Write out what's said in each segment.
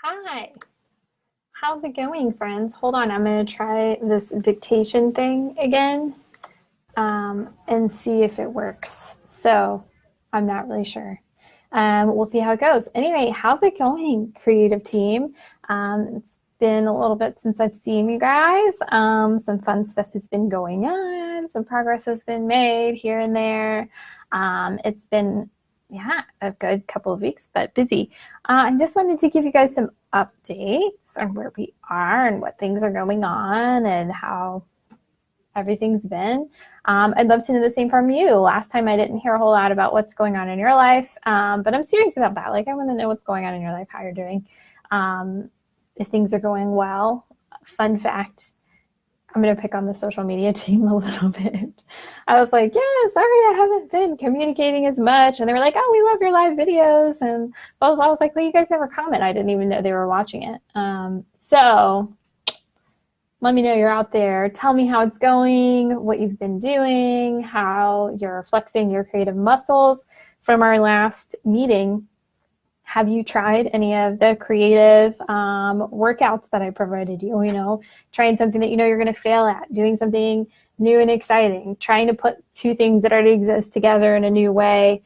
Hi, how's it going, friends? Hold on, I'm going to try this dictation thing again and see if it works. So, I'm not really sure. We'll see how it goes. Anyway, how's it going, creative team? It's been a little bit since I've seen you guys. Some fun stuff has been going on, some progress has been made here and there. It's been a good couple of weeks, but busy. I just wanted to give you guys some updates on where we are and what things are going on and how everything's been. I'd love to know the same from you. Last time I didn't hear a whole lot about what's going on in your life, but I'm serious about that. Like, I want to know what's going on in your life, how you're doing, if things are going well. Fun fact, I'm going to pick on the social media team a little bit. I was like, yeah, sorry, I haven't been communicating as much. And they were like, oh, we love your live videos. And I was like, well, you guys never comment. I didn't even know they were watching it. So let me know you're out there. Tell me how it's going, what you've been doing, how you're flexing your creative muscles from our last meeting. Have you tried any of the creative workouts that I provided you? You know, trying something that you know you're going to fail at, doing something new and exciting, trying to put two things that already exist together in a new way,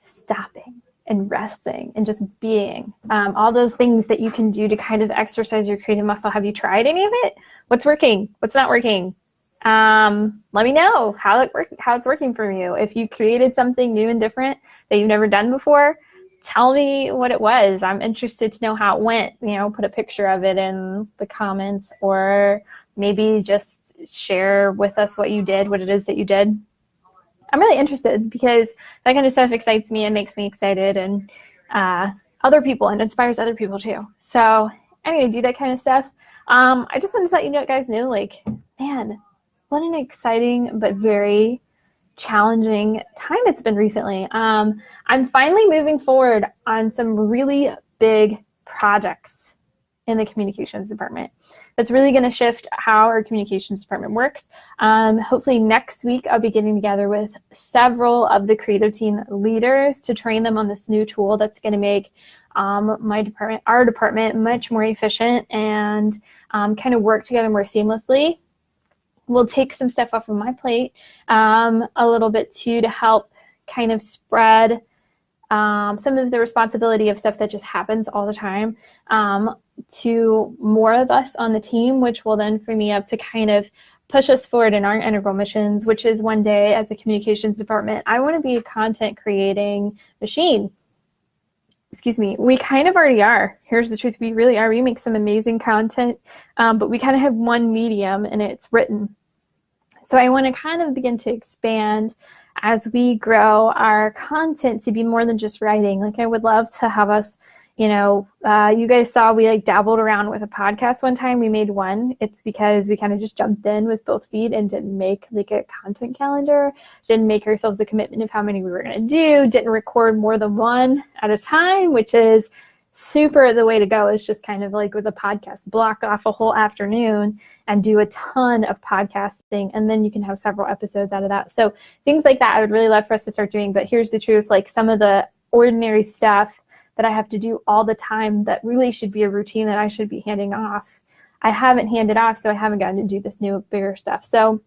stopping and resting and just being. All those things that you can do to kind of exercise your creative muscle. Have you tried any of it? What's working? What's not working? Let me know how it's working for you. If you created something new and different that you've never done before, tell me what it was. I'm interested to know how it went. You know, put a picture of it in the comments, or maybe just share with us what you did, what it is that you did. I'm really interested because that kind of stuff excites me and makes me excited, and other people, and inspires other people too. So anyway, do that kind of stuff. I just wanted to let you guys know, like, man, what an exciting but very challenging time it's been recently. I'm finally moving forward on some really big projects in the communications department. That's really going to shift how our communications department works. Hopefully next week I'll be getting together with several of the creative team leaders to train them on this new tool that's going to make our department much more efficient and kind of work together more seamlessly. We'll take some stuff off of my plate a little bit too, to help kind of spread some of the responsibility of stuff that just happens all the time to more of us on the team, which will then free me up to kind of push us forward in our integral missions, which is one day as a communications department, I want to be a content creating machine. Excuse me, we kind of already are. Here's the truth, we really are. We make some amazing content, but we kind of have one medium and it's written. So I want to kind of begin to expand as we grow our content to be more than just writing. Like, I would love to have us, you know, you guys saw we like dabbled around with a podcast one time. We made one. It's because we kind of just jumped in with both feet and didn't make like a content calendar, didn't make ourselves a commitment of how many we were going to do, didn't record more than one at a time, which is super the way to go. Is just kind of like with a podcast, block off a whole afternoon and do a ton of podcasting, and then you can have several episodes out of that. So things like that I would really love for us to start doing. But here's the truth, like some of the ordinary stuff that I have to do all the time that really should be a routine that I should be handing off, I haven't handed off, so I haven't gotten to do this new bigger stuff. So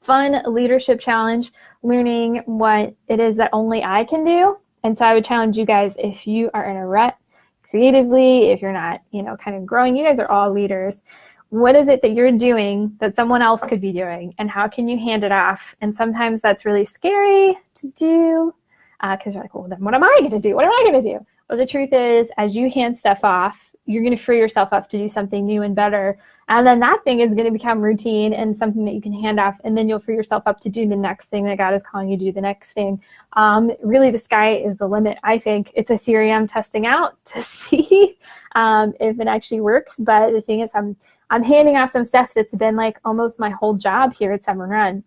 fun leadership challenge, learning what it is that only I can do. And so I would challenge you guys, if you are in a rut creatively, if you're not, you know, kind of growing, you guys are all leaders. What is it that you're doing that someone else could be doing, and how can you hand it off? And sometimes that's really scary to do because you're like, well, then what am I going to do? What am I going to do? Well, the truth is, as you hand stuff off, you're going to free yourself up to do something new and better. And then that thing is going to become routine and something that you can hand off. And then you'll free yourself up to do the next thing that God is calling you to do, the next thing. Really, the sky is the limit, I think. It's a theory I'm testing out to see if it actually works. But the thing is, I'm handing off some stuff that's been like almost my whole job here at Summer Run,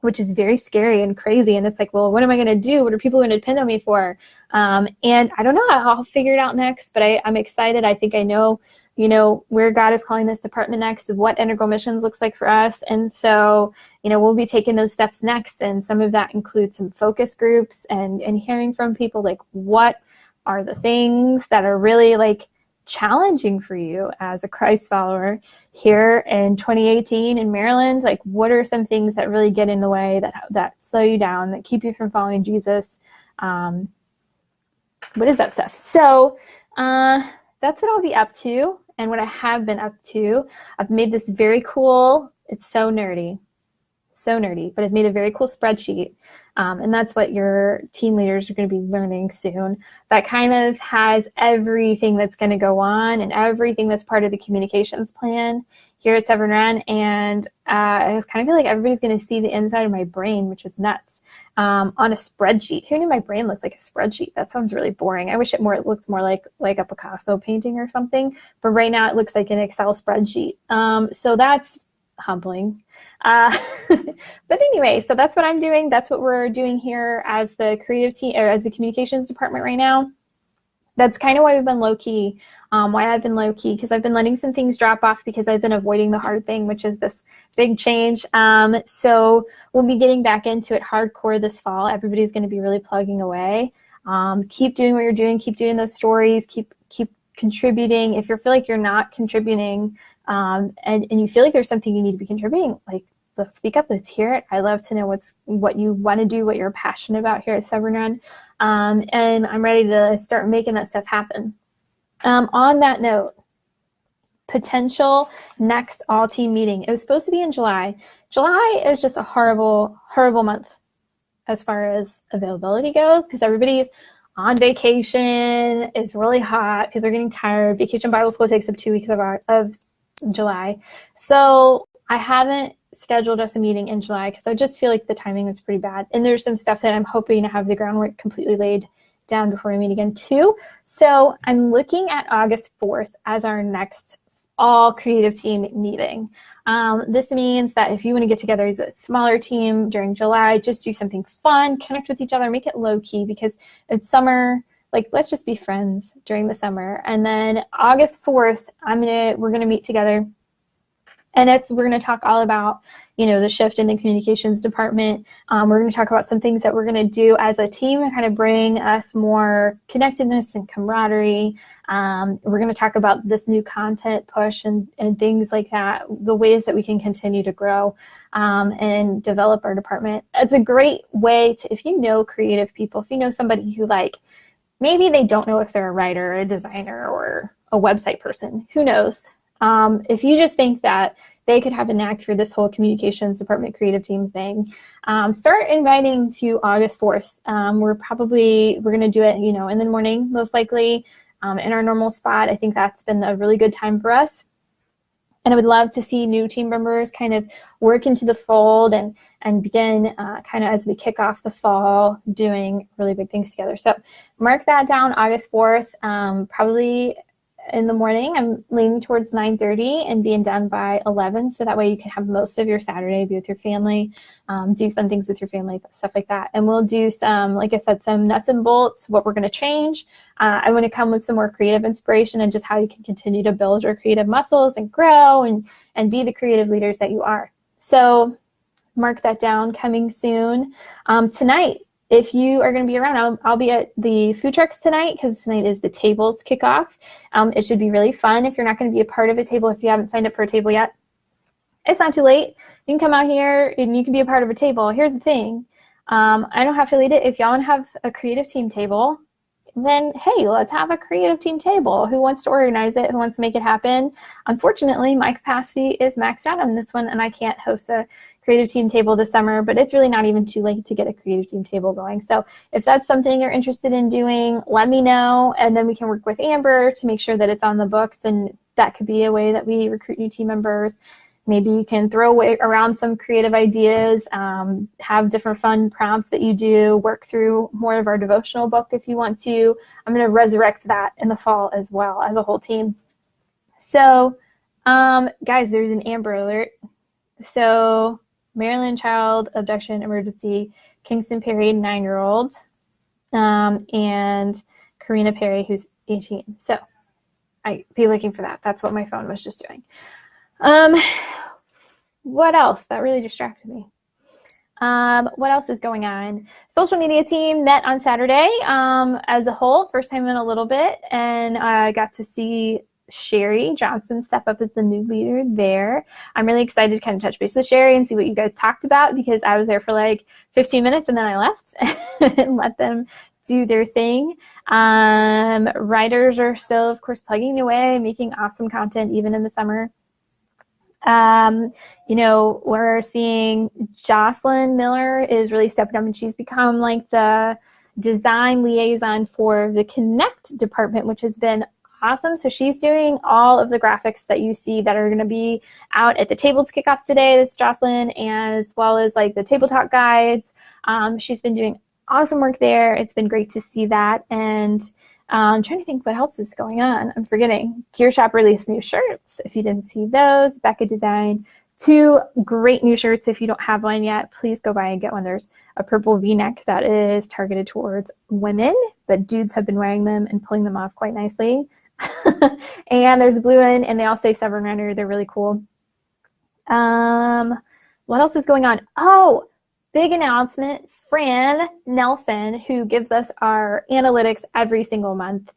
which is very scary and crazy. And it's like, well, what am I going to do? What are people going to depend on me for? And I don't know. I'll figure it out next, but I'm excited. I think I know, you know, where God is calling this department next, what integral missions looks like for us. And so, you know, we'll be taking those steps next. And some of that includes some focus groups and hearing from people like, what are the things that are really like challenging for you as a Christ follower here in 2018 in Maryland? Like, what are some things that really get in the way, that slow you down, that keep you from following Jesus? What is that stuff? So that's what I'll be up to, and what I have been up to. I've made this very cool, it's so nerdy, but I've made a very cool spreadsheet. And that's what your team leaders are going to be learning soon. That kind of has everything that's going to go on and everything that's part of the communications plan here at Severn Run. And I kind of feel like everybody's going to see the inside of my brain, which is nuts, on a spreadsheet. Who knew my brain looked like a spreadsheet? That sounds really boring. I wish it looks more like a Picasso painting or something. But right now it looks like an Excel spreadsheet. So that's humbling. But anyway, so that's what I'm doing. That's what we're doing here as the creative team, or as the communications department right now. That's kind of why we've been low key. Why I've been low key, because I've been letting some things drop off because I've been avoiding the hard thing, which is this big change. So we'll be getting back into it hardcore this fall. Everybody's going to be really plugging away. Keep doing what you're doing. Keep doing those stories. Keep contributing. If you feel like you're not contributing, and you feel like there's something you need to be contributing, like, let's speak up, let's hear it. I love to know what you want to do, what you're passionate about here at Severn Run. And I'm ready to start making that stuff happen. On that note, potential next all team meeting. It was supposed to be in July. July is just a horrible, horrible month as far as availability goes, because everybody's on vacation. It's really hot. People are getting tired. Vacation Bible School takes up 2 weeks of July. So I haven't scheduled us a meeting in July because I just feel like the timing was pretty bad. And there's some stuff that I'm hoping to have the groundwork completely laid down before we meet again too. So I'm looking at August 4th as our next all creative team meeting. This means that if you want to get together as a smaller team during July, just do something fun, connect with each other, make it low key, because it's summer. Like, let's just be friends during the summer. And then August 4th, we're gonna meet together. And we're going to talk all about, the shift in the communications department. We're going to talk about some things that we're going to do as a team and kind of bring us more connectedness and camaraderie. We're going to talk about this new content push and things like that, the ways that we can continue to grow and develop our department. It's a great way to, if you know creative people, if you know somebody who, like, maybe they don't know if they're a writer or a designer or a website person, who knows? If you just think that they could have a knack for this whole communications department creative team thing, start inviting to August 4th. We're going to do it, in the morning, most likely, in our normal spot. I think that's been a really good time for us. And I would love to see new team members kind of work into the fold and begin kind of as we kick off the fall doing really big things together. So mark that down, August 4th, probably in the morning. I'm leaning towards 9:30 and being done by 11. So that way you can have most of your Saturday, be with your family, do fun things with your family, stuff like that. And we'll do some, like I said, some nuts and bolts, what we're going to change. I want to come with some more creative inspiration and just how you can continue to build your creative muscles and grow and be the creative leaders that you are. So mark that down, coming soon. Tonight, if you are going to be around, I'll be at the food trucks tonight, because tonight is the tables kickoff. It should be really fun. If you're not going to be a part of a table, if you haven't signed up for a table yet, it's not too late. You can come out here and you can be a part of a table. Here's the thing. I don't have to lead it. If y'all want to have a creative team table, then hey, let's have a creative team table. Who wants to organize it? Who wants to make it happen? Unfortunately, my capacity is maxed out on this one, and I can't host a creative team table this summer, but it's really not even too late to get a creative team table going. So if that's something you're interested in doing, let me know, and then we can work with Amber to make sure that it's on the books, and that could be a way that we recruit new team members. Maybe you can throw around some creative ideas, have different fun prompts that you do, work through more of our devotional book if you want to. I'm going to resurrect that in the fall as well as a whole team. So, guys, there's an Amber Alert. So, Maryland child abduction emergency, Kingston Perry, 9-year-old, and Karina Perry, who's 18. So, I'd be looking for that. That's what my phone was just doing. What else? That really distracted me. What else is going on? Social media team met on Saturday as a whole, first time in a little bit, and I got to see Sherry Johnson step up as the new leader there. I'm really excited to kind of touch base with Sherry and see what you guys talked about, because I was there for like 15 minutes and then I left and let them do their thing. Writers are still, of course, plugging away, making awesome content even in the summer. We're seeing Jocelyn Miller is really stepping up, and she's become like the design liaison for the Connect department, which has been awesome. So she's doing all of the graphics that you see that are going to be out at the tables kickoff today. This is Jocelyn, as well as like the table talk guides. She's been doing awesome work there. It's been great to see that. And I'm trying to think what else is going on. I'm forgetting. Gear Shop released new shirts. If you didn't see those, Becca designed 2 great new shirts. If you don't have one yet, please go by and get one. There's a purple V-neck that is targeted towards women, but dudes have been wearing them and pulling them off quite nicely. And there's a blue one, and they all say Severn Runner. They're really cool. What else is going on? Oh, big announcement. Fran Nelson, who gives us our analytics every single month.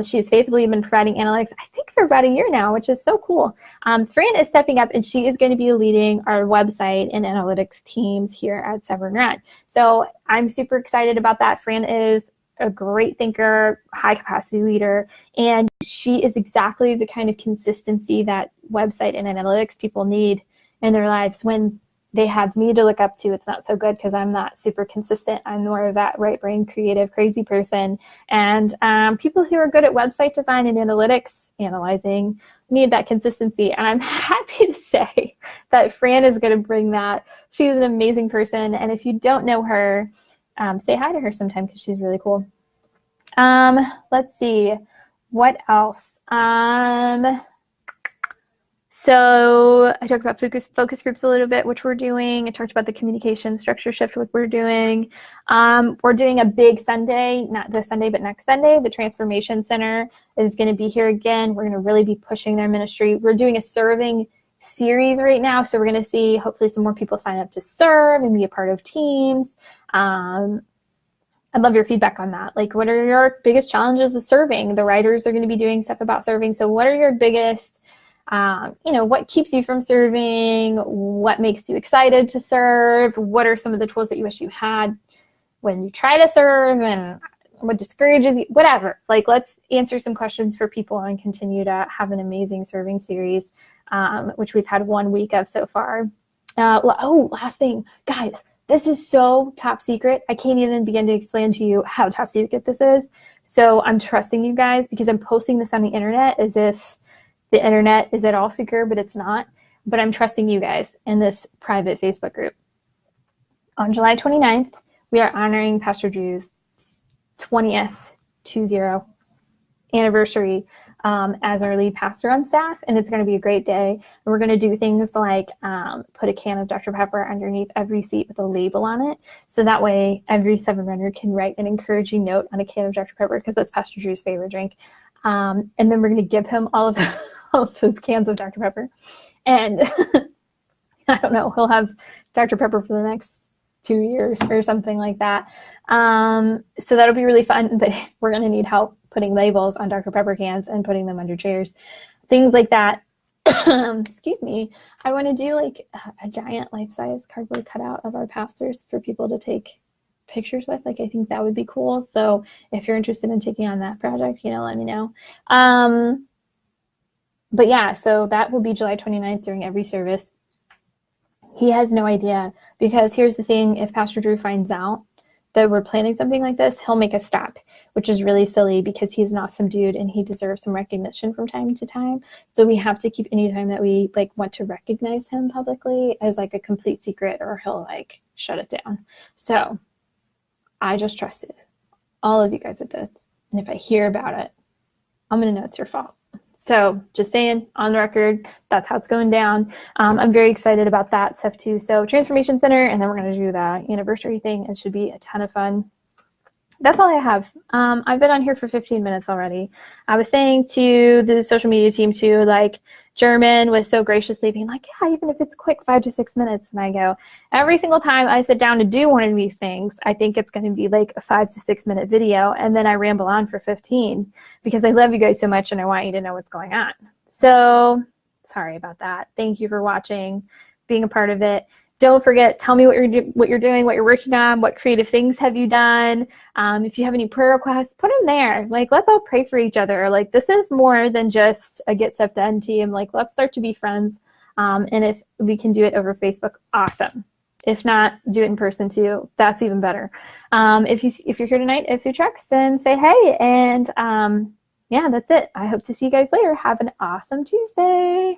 She has faithfully been providing analytics, I think, for about a year now, which is so cool. Fran is stepping up, and she is going to be leading our website and analytics teams here at Severn Run. So I'm super excited about that. Fran is a great thinker, high capacity leader, and she is exactly the kind of consistency that website and analytics people need in their lives. When they have me to look up to, it's not so good because I'm not super consistent. I'm more of that right brain, creative, crazy person. And people who are good at website design and analytics, analyzing, need that consistency. And I'm happy to say that Fran is going to bring that. She's an amazing person. And if you don't know her, say hi to her sometime because she's really cool. Let's see. What else? So I talked about focus groups a little bit, which we're doing. I talked about the communication structure shift, what we're doing. We're doing a big Sunday, not this Sunday, but next Sunday. The Transformation Center is going to be here again. We're going to really be pushing their ministry. We're doing a serving series right now. So we're going to see hopefully some more people sign up to serve and be a part of teams. I'd love your feedback on that. Like, what are your biggest challenges with serving? The writers are going to be doing stuff about serving. So what are your biggest, what keeps you from serving? What makes you excited to serve? What are some of the tools that you wish you had when you try to serve, and what discourages you? Whatever. Like, let's answer some questions for people and continue to have an amazing serving series, which we've had 1 week of so far. Last thing, guys. This is so top secret. I can't even begin to explain to you how top secret this is. So I'm trusting you guys because I'm posting this on the internet as if the internet is at all secure, but it's not. But I'm trusting you guys in this private Facebook group. On July 29th, we are honoring Pastor Drew's 20th anniversary as our lead pastor on staff, and it's going to be a great day. And we're going to do things like put a can of Dr. Pepper underneath every seat with a label on it, so that way every Severn Runner can write an encouraging note on a can of Dr. Pepper, because that's Pastor Drew's favorite drink. And then we're going to give him all of those cans of Dr. Pepper, and I don't know, he'll have Dr. Pepper for the next 2 years or something like that. So that'll be really fun, but we're going to need help putting labels on Dr. Pepper cans and putting them under chairs, things like that. Excuse me. I want to do like a giant life-size cardboard cutout of our pastors for people to take pictures with. Like, I think that would be cool. So if you're interested in taking on that project, let me know. But yeah, so that will be July 29th during every service. He has no idea, because here's the thing. If Pastor Drew finds out that we're planning something like this, he'll make us stop, which is really silly because he's an awesome dude and he deserves some recognition from time to time. So we have to keep any time that we want to recognize him publicly as like a complete secret, or he'll shut it down. So I just trusted all of you guys with this. And if I hear about it, I'm going to know it's your fault. So just saying, on the record, that's how it's going down. I'm very excited about that stuff too. So Transformation Center, and then we're going to do the anniversary thing. It should be a ton of fun. That's all I have. I've been on here for 15 minutes already. I was saying to the social media team too, German was so graciously being like, yeah, even if it's quick, 5 to 6 minutes. And I go, every single time I sit down to do one of these things, I think it's going to be like a 5 to 6 minute video. And then I ramble on for 15 because I love you guys so much and I want you to know what's going on. So sorry about that. Thank you for watching, being a part of it. Don't forget, tell me what you're doing, what you're working on, what creative things have you done. If you have any prayer requests, put them there. Like, let's all pray for each other. Like, this is more than just a Get Stuff Done team. Like, let's start to be friends. And if we can do it over Facebook, awesome. If not, do it in person too. That's even better. If you're here tonight at Food Trucks, then say hey. And yeah, that's it. I hope to see you guys later. Have an awesome Tuesday.